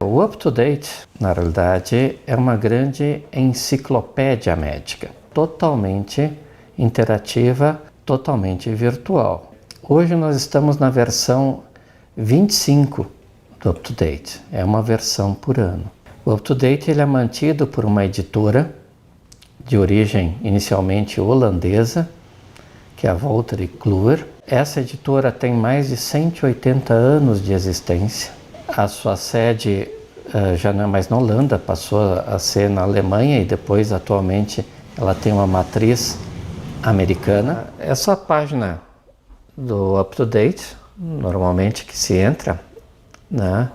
O UpToDate, na realidade, é uma grande enciclopédia médica, totalmente interativa, totalmente virtual. Hoje nós estamos na versão 25 do UpToDate, é uma versão por ano. O UpToDate ele é mantido por uma editora de origem inicialmente holandesa, que é a Wolters Kluwer. Essa editora tem mais de 180 anos de existência. A sua sede já não é mais na Holanda, passou a ser na Alemanha e depois, atualmente, ela tem uma matriz americana. Essa página do UpToDate, normalmente que se entra, né?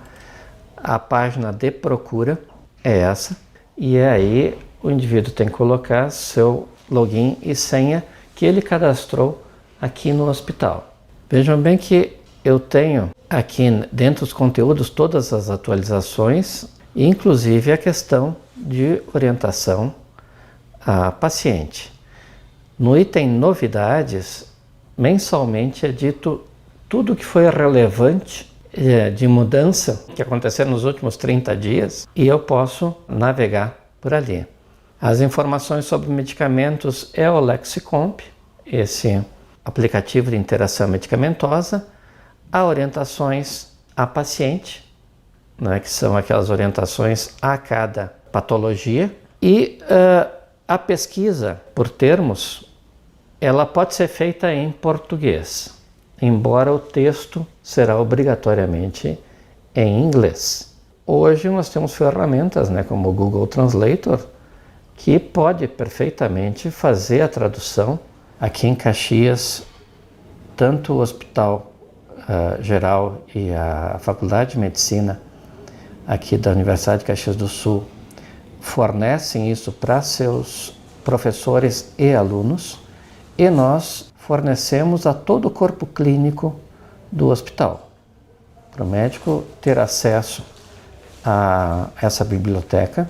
A página de procura é essa, e aí o indivíduo tem que colocar seu login e senha que ele cadastrou aqui no hospital. Vejam bem que eu tenho aqui dentro dos conteúdos todas as atualizações, inclusive a questão de orientação a paciente. No item novidades, mensalmente é dito tudo que foi relevante de mudança que aconteceu nos últimos 30 dias e eu posso navegar por ali. As informações sobre medicamentos é o Lexicomp, esse aplicativo de interação medicamentosa, há orientações a paciente, né, que são aquelas orientações a cada patologia, e a pesquisa por termos, ela pode ser feita em português, embora o texto será obrigatoriamente em inglês. Hoje nós temos ferramentas, né, como o Google Translator, que pode perfeitamente fazer a tradução. Aqui em Caxias, tanto o Hospital Geral e a Faculdade de Medicina aqui da Universidade de Caxias do Sul fornecem isso para seus professores e alunos, e nós fornecemos a todo o corpo clínico do hospital, para o médico ter acesso a essa biblioteca.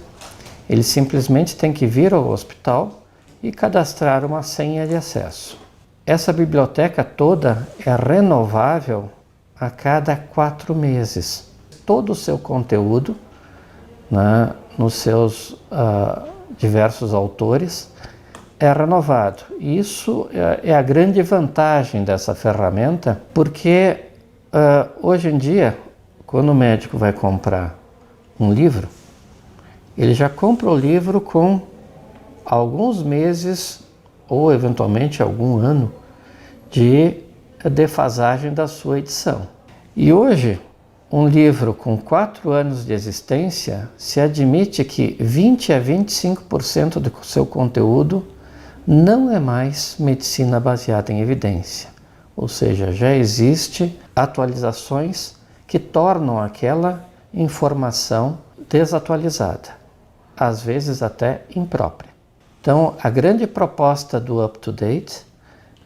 Ele simplesmente tem que vir ao hospital e cadastrar uma senha de acesso. Essa biblioteca toda é renovável a cada 4 meses. Todo o seu conteúdo, né, nos seus diversos autores, é renovado. Isso é a grande vantagem dessa ferramenta, porque hoje em dia, quando o médico vai comprar um livro, ele já compra o livro com alguns meses ou eventualmente algum ano de defasagem da sua edição. E hoje, um livro com 4 anos de existência, se admite que 20 a 25% do seu conteúdo não é mais medicina baseada em evidência. Ou seja, já existe atualizações que tornam aquela informação desatualizada, às vezes até imprópria. Então, a grande proposta do UpToDate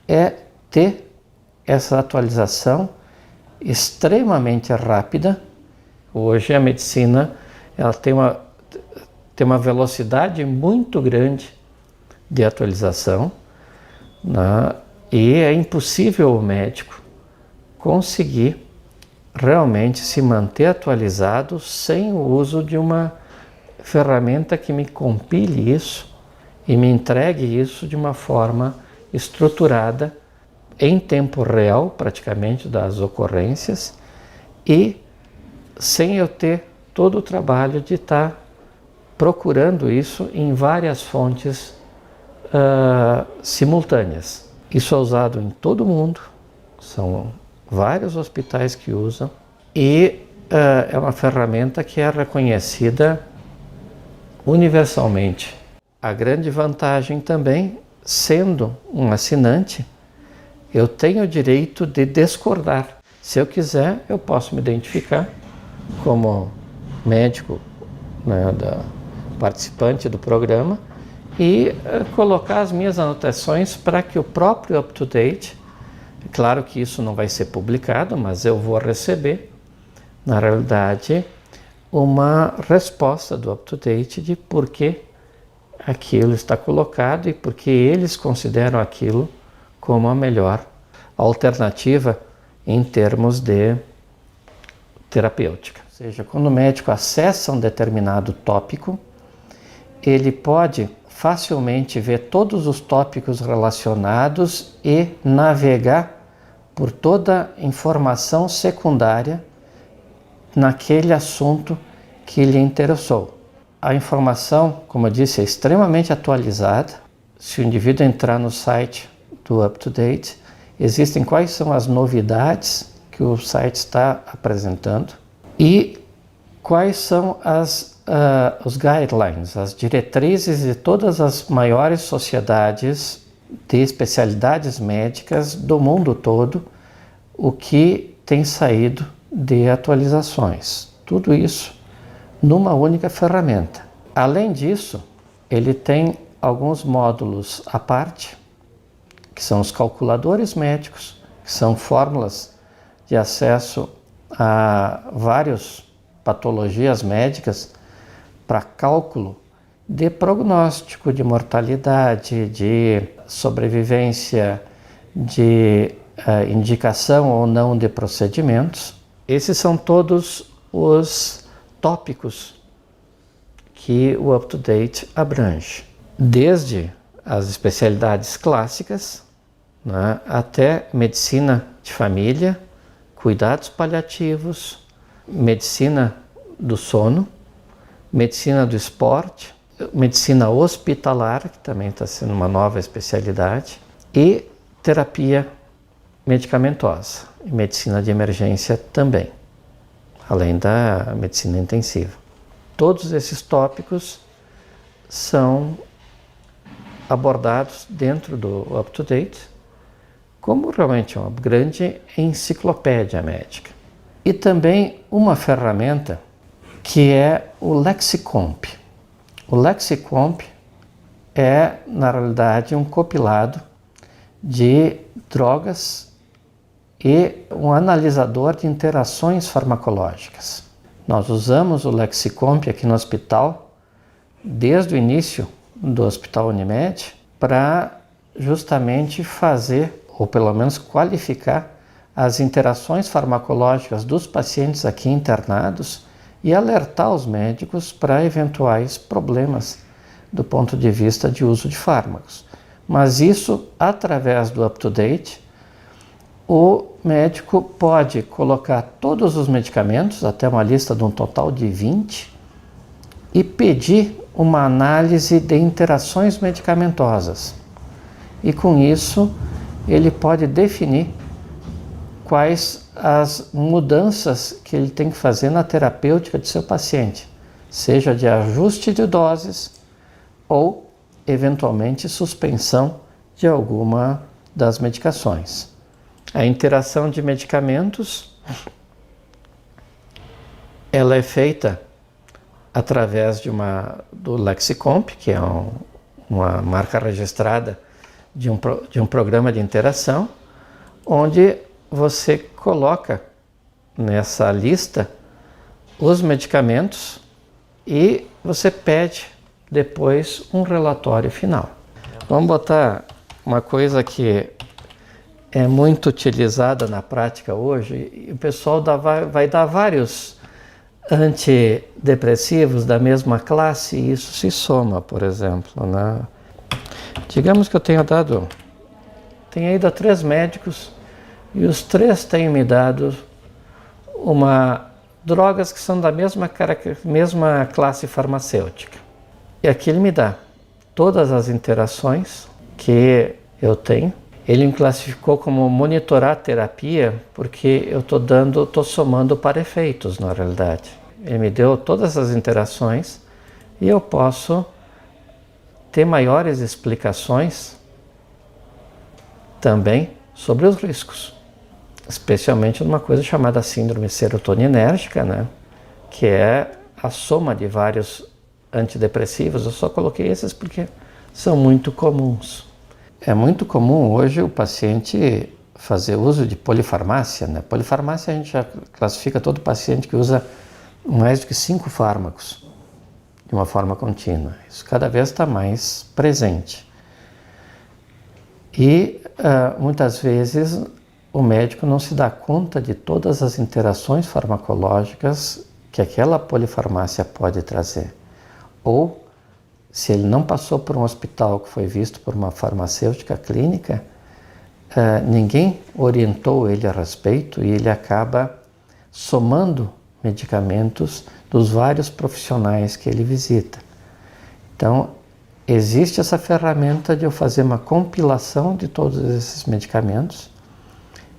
é ter essa atualização extremamente rápida. Hoje a medicina ela tem uma velocidade muito grande de atualização, né? E é impossível o médico conseguir realmente se manter atualizado sem o uso de uma ferramenta que me compile isso e me entregue isso de uma forma estruturada, em tempo real, praticamente, das ocorrências, e sem eu ter todo o trabalho de estar procurando isso em várias fontes simultâneas. Isso é usado em todo o mundo, são vários hospitais que usam, e é uma ferramenta que é reconhecida universalmente. A grande vantagem também, sendo um assinante, eu tenho o direito de discordar. Se eu quiser, eu posso me identificar como médico, né, participante do programa e colocar as minhas anotações para que o próprio UpToDate, claro que isso não vai ser publicado, mas eu vou receber, na realidade, uma resposta do UpToDate de por que aquilo está colocado e por que eles consideram aquilo como a melhor alternativa em termos de terapêutica. Ou seja, quando o médico acessa um determinado tópico, ele pode facilmente ver todos os tópicos relacionados e navegar por toda a informação secundária naquele assunto que lhe interessou. A informação, como eu disse, é extremamente atualizada. Se o indivíduo entrar no site do UpToDate, existem quais são as novidades que o site está apresentando e quais são os guidelines, as diretrizes de todas as maiores sociedades de especialidades médicas do mundo todo, o que tem saído de atualizações. Tudo isso numa única ferramenta. Além disso, ele tem alguns módulos à parte, que são os calculadores médicos, que são fórmulas de acesso a várias patologias médicas para cálculo de prognóstico, de mortalidade, de sobrevivência, de indicação ou não de procedimentos. Esses são todos os tópicos que o UpToDate abrange, desde as especialidades clássicas, né, até medicina de família, cuidados paliativos, medicina do sono, medicina do esporte, medicina hospitalar, que também está sendo uma nova especialidade, e terapia medicamentosa, e medicina de emergência também, além da medicina intensiva. Todos esses tópicos são abordados dentro do UpToDate como realmente uma grande enciclopédia médica. E também uma ferramenta que é o Lexicomp. O Lexicomp é, na realidade, um compilado de drogas e um analisador de interações farmacológicas. Nós usamos o Lexicomp aqui no hospital desde o início do Hospital Unimed para justamente fazer, ou pelo menos qualificar, as interações farmacológicas dos pacientes aqui internados e alertar os médicos para eventuais problemas do ponto de vista de uso de fármacos. Mas isso, através do UpToDate, o médico pode colocar todos os medicamentos, até uma lista de um total de 20, e pedir uma análise de interações medicamentosas. E com isso, ele pode definir quais as mudanças que ele tem que fazer na terapêutica de seu paciente, seja de ajuste de doses ou, eventualmente, suspensão de alguma das medicações. A interação de medicamentos, ela é feita através do Lexicomp, que é uma marca registrada de um programa de interação, onde você coloca nessa lista os medicamentos e você pede depois um relatório final. Vamos botar uma coisa que é muito utilizada na prática hoje, e o pessoal vai dar vários antidepressivos da mesma classe e isso se soma, por exemplo, né? Digamos que eu tenha ido a 3 médicos e os 3 têm me dado drogas que são da mesma classe farmacêutica. E aqui ele me dá todas as interações que eu tenho. Ele me classificou como monitorar terapia porque eu estou somando para efeitos, na realidade. Ele me deu todas as interações e eu posso ter maiores explicações também sobre os riscos, especialmente numa coisa chamada síndrome serotoninérgica, né? Que é a soma de vários antidepressivos. Eu só coloquei esses porque são muito comuns. É muito comum hoje o paciente fazer uso de polifarmácia, né? Polifarmácia a gente já classifica todo paciente que usa mais do que 5 fármacos de uma forma contínua. Isso cada vez está mais presente. E muitas vezes o médico não se dá conta de todas as interações farmacológicas que aquela polifarmácia pode trazer. Ou, se ele não passou por um hospital que foi visto por uma farmacêutica clínica, ninguém orientou ele a respeito e ele acaba somando medicamentos dos vários profissionais que ele visita. Então, existe essa ferramenta de eu fazer uma compilação de todos esses medicamentos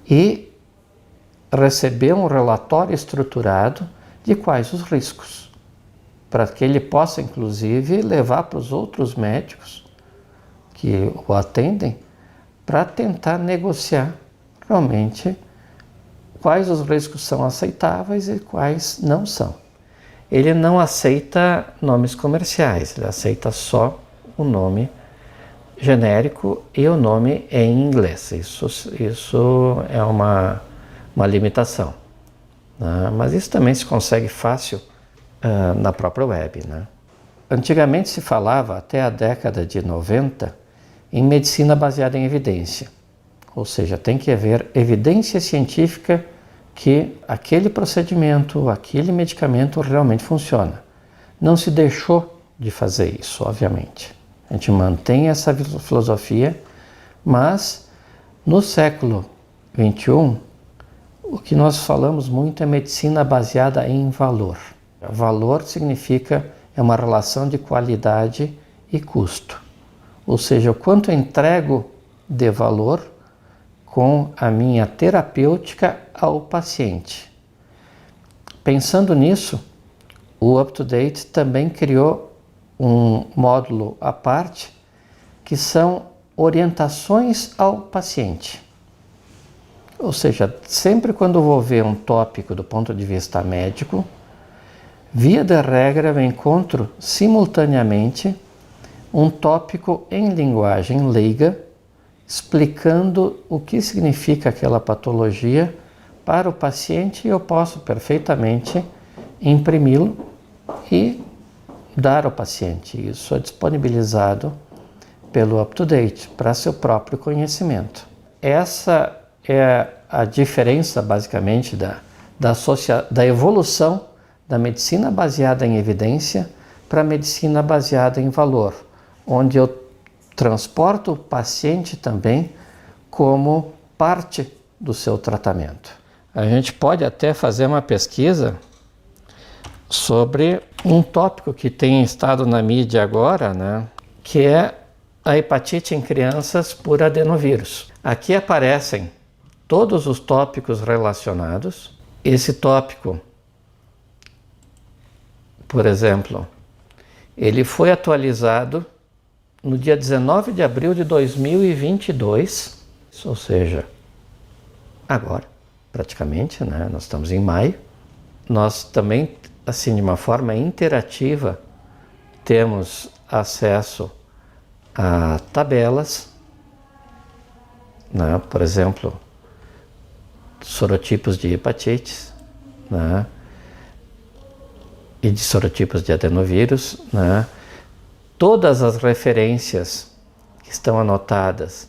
e receber um relatório estruturado de quais os riscos, para que ele possa, inclusive, levar para os outros médicos que o atendem para tentar negociar realmente quais os riscos são aceitáveis e quais não são. Ele não aceita nomes comerciais, ele aceita só o nome genérico e o nome em inglês. Isso é uma limitação, né? Mas isso também se consegue fácil na própria web, né? Antigamente se falava, até a década de 90, em medicina baseada em evidência. Ou seja, tem que haver evidência científica que aquele procedimento, aquele medicamento realmente funciona. Não se deixou de fazer isso, obviamente. A gente mantém essa filosofia, mas no século XXI, o que nós falamos muito é medicina baseada em valor. Valor significa é uma relação de qualidade e custo. Ou seja, o quanto eu entrego de valor com a minha terapêutica ao paciente. Pensando nisso, o UpToDate também criou um módulo à parte que são orientações ao paciente. Ou seja, sempre quando eu vou ver um tópico do ponto de vista médico, via de regra eu encontro simultaneamente um tópico em linguagem leiga, explicando o que significa aquela patologia para o paciente, e eu posso perfeitamente imprimi-lo e dar ao paciente. Isso é disponibilizado pelo UpToDate para seu próprio conhecimento. Essa é a diferença, basicamente, da evolução da medicina baseada em evidência para a medicina baseada em valor, onde eu transporto o paciente também como parte do seu tratamento. A gente pode até fazer uma pesquisa sobre um tópico que tem estado na mídia agora, né, que é a hepatite em crianças por adenovírus. Aqui aparecem todos os tópicos relacionados. Esse tópico, por exemplo, ele foi atualizado no dia 19 de abril de 2022, ou seja, agora, praticamente, né? Nós estamos em maio. Nós também, assim, de uma forma interativa, temos acesso a tabelas, né? Por exemplo, sorotipos de hepatites, né? E de sorotipos de adenovírus, né? Todas as referências que estão anotadas,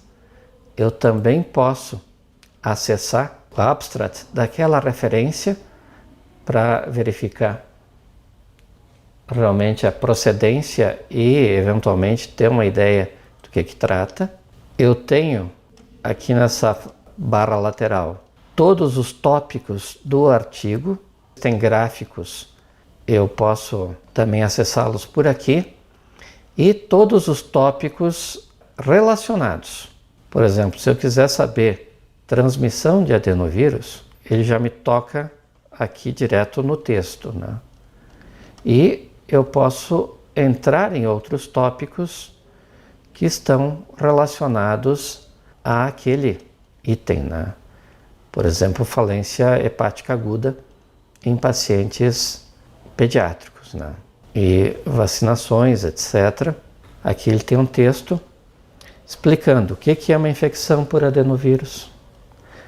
eu também posso acessar o abstract daquela referência para verificar realmente a procedência e, eventualmente, ter uma ideia do que trata. Eu tenho aqui nessa barra lateral todos os tópicos do artigo, tem gráficos, eu posso também acessá-los por aqui, e todos os tópicos relacionados. Por exemplo, se eu quiser saber transmissão de adenovírus, ele já me toca aqui direto no texto, né? E eu posso entrar em outros tópicos que estão relacionados àquele item, né? Por exemplo, falência hepática aguda em pacientes pediátricos, né? E vacinações, etc. Aqui ele tem um texto explicando o que é uma infecção por adenovírus,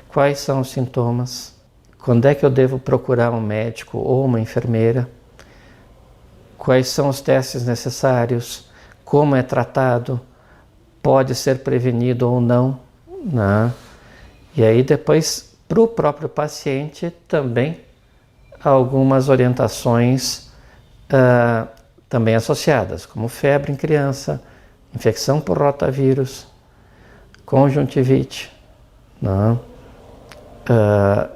quais são os sintomas, quando é que eu devo procurar um médico ou uma enfermeira, quais são os testes necessários, como é tratado, pode ser prevenido ou não, né? E aí depois, para o próprio paciente, também algumas orientações também associadas, como febre em criança, infecção por rotavírus, conjuntivite, né?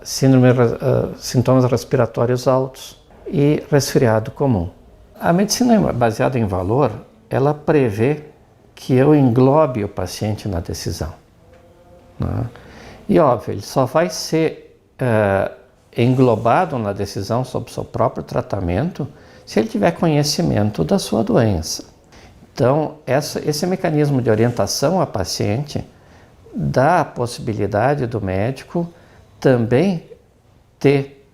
Sintomas respiratórios altos e resfriado comum. A medicina baseada em valor, ela prevê que eu englobe o paciente na decisão, né? E óbvio, ele só vai ser englobado na decisão sobre o seu próprio tratamento se ele tiver conhecimento da sua doença. Então, esse mecanismo de orientação ao paciente dá a possibilidade do médico também ter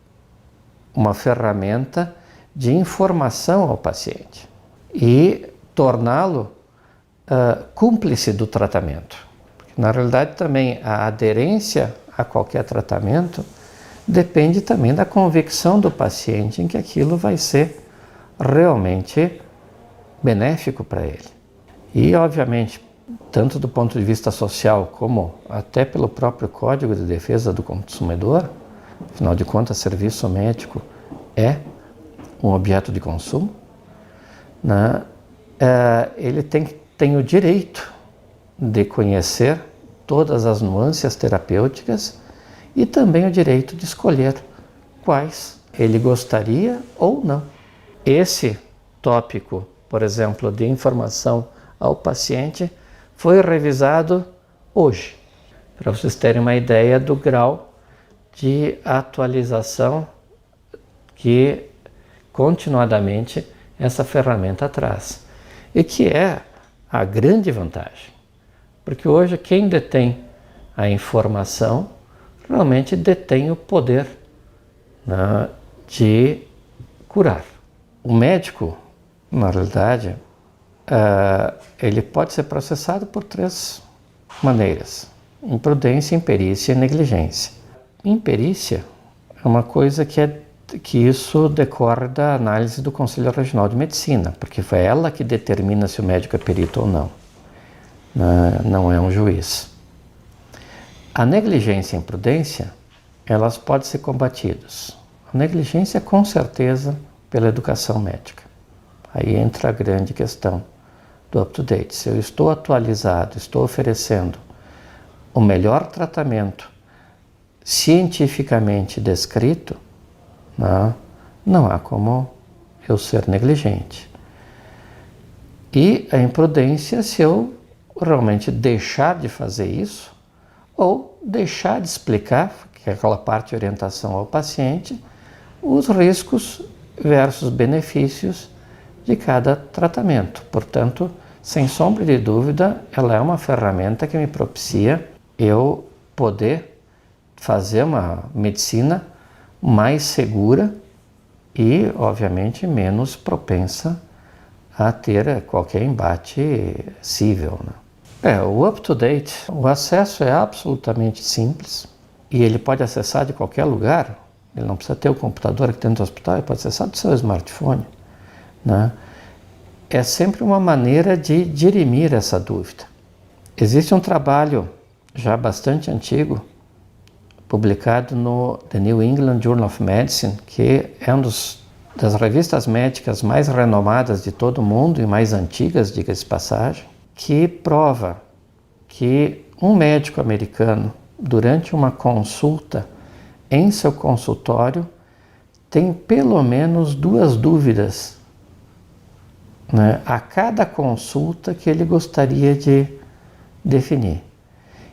uma ferramenta de informação ao paciente e torná-lo cúmplice do tratamento. Porque, na realidade, também a aderência a qualquer tratamento depende também da convicção do paciente em que aquilo vai ser realmente benéfico para ele. E, obviamente, tanto do ponto de vista social como até pelo próprio Código de Defesa do Consumidor, afinal de contas, serviço médico é um objeto de consumo, né? Ele tem o direito de conhecer todas as nuances terapêuticas e também o direito de escolher quais ele gostaria ou não. Esse tópico, por exemplo, de informação ao paciente, foi revisado hoje, para vocês terem uma ideia do grau de atualização que continuadamente essa ferramenta traz. E que é a grande vantagem, porque hoje quem detém a informação realmente detém o poder, né, de curar. O médico, na realidade, ele pode ser processado por 3 maneiras: imprudência, imperícia e negligência. Imperícia é uma coisa que isso decorre da análise do Conselho Regional de Medicina, porque foi ela que determina se o médico é perito ou não, não é um juiz. A negligência e a imprudência, elas podem ser combatidas. A negligência, com certeza, pela educação médica. Aí entra a grande questão do up-to-date. Se eu estou atualizado, estou oferecendo o melhor tratamento cientificamente descrito, não há como eu ser negligente. E a imprudência se eu realmente deixar de fazer isso ou deixar de explicar, que é aquela parte de orientação ao paciente, os riscos versus benefícios de cada tratamento. Portanto, sem sombra de dúvida, ela é uma ferramenta que me propicia eu poder fazer uma medicina mais segura e, obviamente, menos propensa a ter qualquer embate civil, né? O up-to-date, o acesso é absolutamente simples e ele pode acessar de qualquer lugar. Ele não precisa ter o computador aqui dentro do hospital, ele pode acessar do seu smartphone, né? É sempre uma maneira de dirimir essa dúvida. Existe um trabalho já bastante antigo, publicado no The New England Journal of Medicine, que é uma das revistas médicas mais renomadas de todo o mundo e mais antigas, diga-se de passagem, que prova que um médico americano, durante uma consulta em seu consultório, tem pelo menos 2 dúvidas, né, a cada consulta que ele gostaria de definir.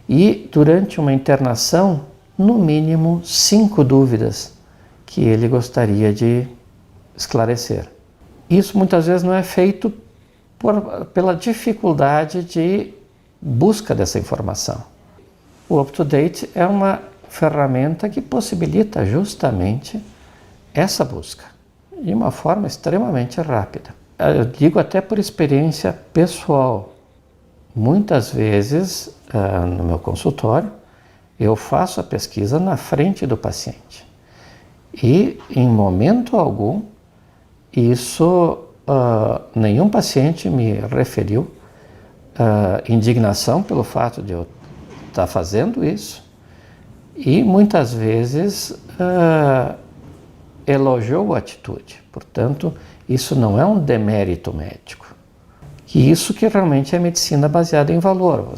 E durante uma internação, no mínimo 5 dúvidas que ele gostaria de esclarecer. Isso muitas vezes não é feito pela dificuldade de busca dessa informação. O up-to-date é uma ferramenta que possibilita justamente essa busca de uma forma extremamente rápida. Eu digo até por experiência pessoal. Muitas vezes, no meu consultório, eu faço a pesquisa na frente do paciente. E, em momento algum, nenhum paciente me referiu indignação pelo fato de eu estar fazendo isso, e muitas vezes elogiou a atitude. Portanto, isso não é um demérito médico. E isso que realmente é medicina baseada em valor.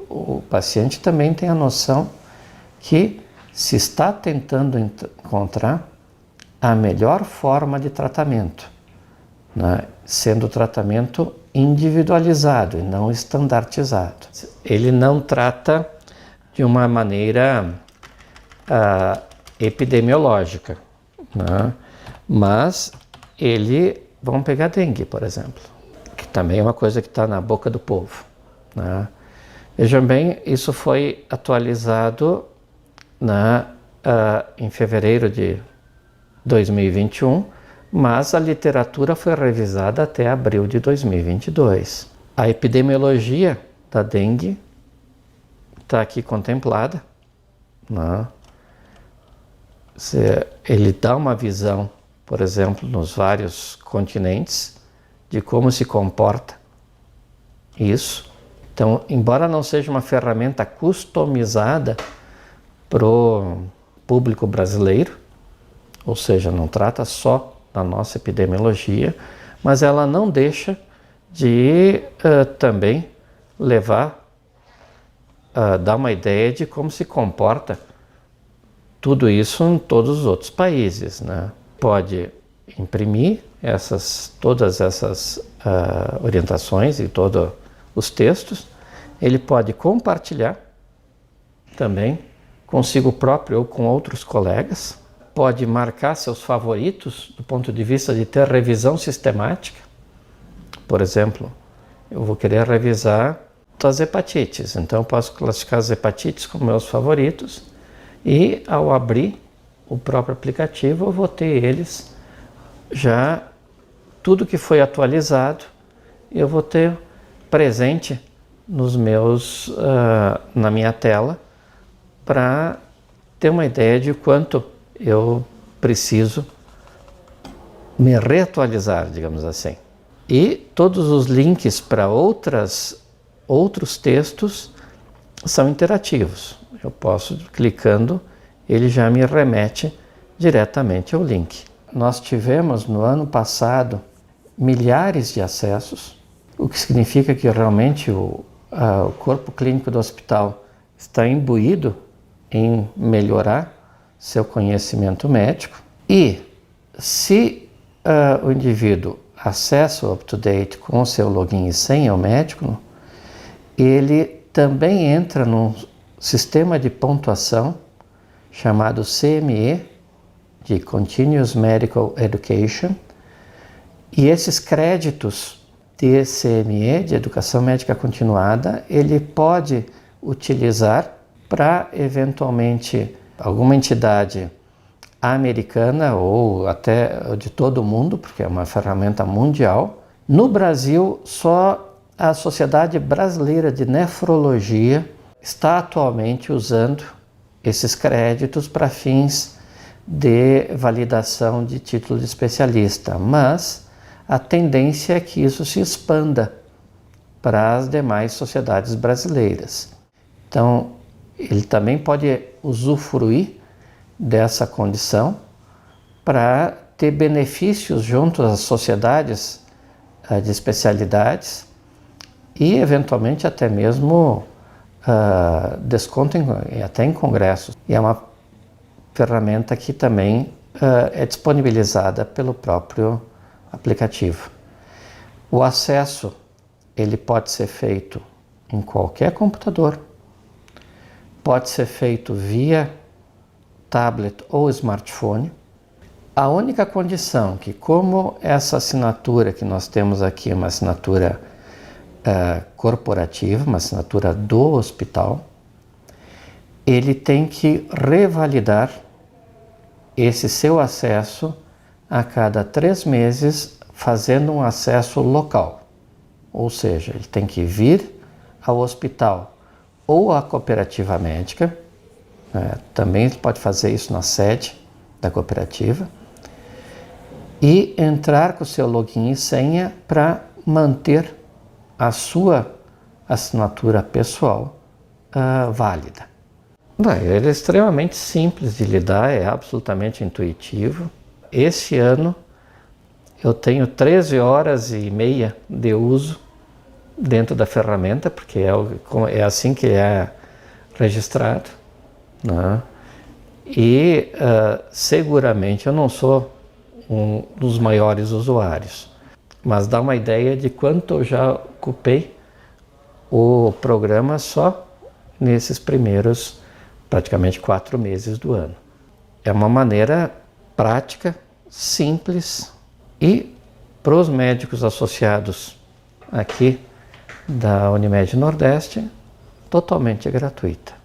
O paciente também tem a noção que se está tentando encontrar a melhor forma de tratamento, né? Sendo o tratamento individualizado e não estandartizado. Ele não trata de uma maneira epidemiológica, né? Mas vamos pegar dengue, por exemplo, que também é uma coisa que está na boca do povo, né? Vejam bem, isso foi atualizado em fevereiro de 2021, mas a literatura foi revisada até abril de 2022. A epidemiologia da dengue está aqui contemplada, né? Ele dá uma visão, por exemplo, nos vários continentes, de como se comporta isso. Então, embora não seja uma ferramenta customizada para o público brasileiro, ou seja, não trata só da nossa epidemiologia, mas ela não deixa de também dar uma ideia de como se comporta tudo isso em todos os outros países, né? Pode imprimir todas essas orientações e todos os textos. Ele pode compartilhar também consigo próprio ou com outros colegas. Pode marcar seus favoritos do ponto de vista de ter revisão sistemática. Por exemplo, eu vou querer revisar as hepatites, então eu posso classificar as hepatites como meus favoritos e ao abrir o próprio aplicativo eu vou ter eles já, tudo que foi atualizado, eu vou ter presente na minha tela para ter uma ideia de quanto eu preciso me reatualizar, digamos assim. E todos os links para outros textos são interativos. Eu posso, clicando, ele já me remete diretamente ao link. Nós tivemos no ano passado milhares de acessos, o que significa que realmente o corpo clínico do hospital está imbuído em melhorar seu conhecimento médico. E se o indivíduo acessa o UpToDate com o seu login e senha ao médico, ele também entra num sistema de pontuação chamado CME, de Continuous Medical Education, e esses créditos de CME, de Educação Médica Continuada, ele pode utilizar para, eventualmente, alguma entidade americana ou até de todo o mundo, porque é uma ferramenta mundial. No Brasil, só a Sociedade Brasileira de Nefrologia está atualmente usando esses créditos para fins de validação de título de especialista, mas a tendência é que isso se expanda para as demais sociedades brasileiras. Então, ele também pode usufruir dessa condição para ter benefícios junto às sociedades de especialidades e, eventualmente, até mesmo desconto até em congressos. E é uma ferramenta que também é disponibilizada pelo próprio aplicativo. O acesso ele pode ser feito em qualquer computador, pode ser feito via tablet ou smartphone. A única condição que, como essa assinatura que nós temos aqui é uma assinatura corporativa, uma assinatura do hospital, ele tem que revalidar esse seu acesso a cada 3 meses, fazendo um acesso local. Ou seja, ele tem que vir ao hospital ou à cooperativa médica, também ele pode fazer isso na sede da cooperativa, e entrar com o seu login e senha para manter a sua assinatura pessoal válida. Ele é extremamente simples de lidar, é absolutamente intuitivo. Este ano eu tenho 13 horas e meia de uso dentro da ferramenta, porque é assim que é registrado, né? E seguramente eu não sou um dos maiores usuários, mas dá uma ideia de quanto eu já ocupei o programa só nesses primeiros praticamente 4 meses do ano. É uma maneira prática, simples e para os médicos associados aqui da Unimed Nordeste, totalmente gratuita.